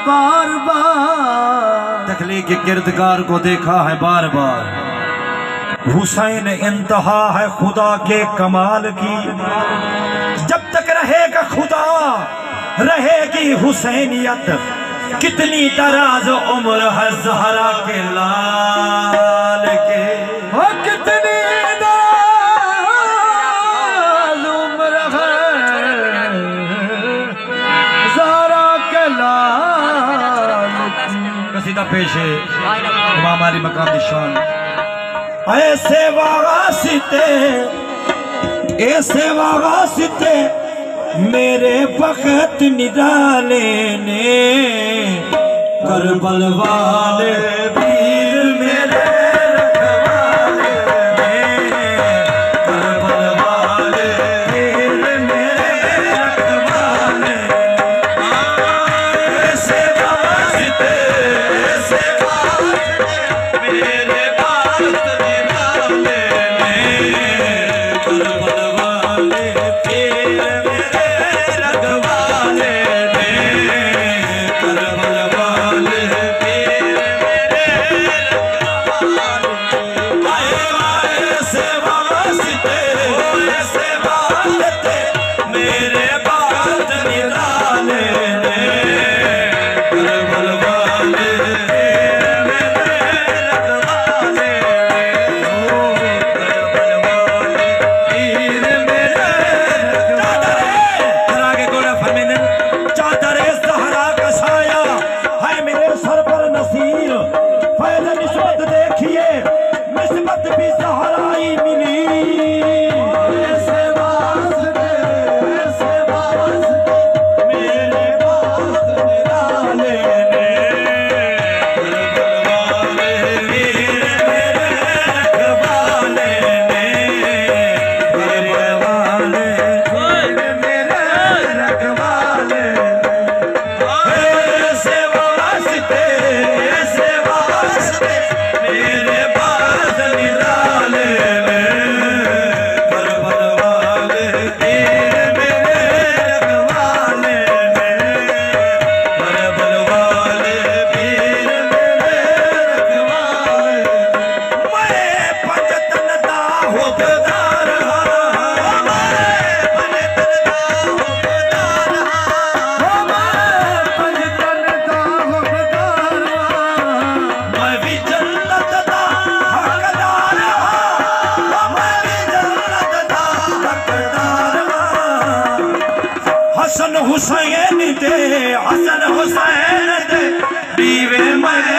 बार बार, तखलीक के किरदगार को देखा है बार बार। हुसैन इंतहा है खुदा के कमाल की, जब तक रहेगा खुदा रहेगी हुसैनियत। कितनी दराज उम्र है ज़हरा के लाल के, कितनी कसीदा पेश है इमाम अली मकाम दी शान। ऐसे वास्ते मेरे बखत निराले ने, करबल वाले वीर मेरे रखवाले ने, करबल वाले वीर मेरे रखवाले। ऐसे वास्ते मेरे बात निराले ने, करबल वाले वीर मेरे रखवाले ने, करबल वाले वीर मेरे रखवाले। ऐसे वास्ते मेरे बात निराले ने, करबल वाले हसन हुसैन दे दीवे मैं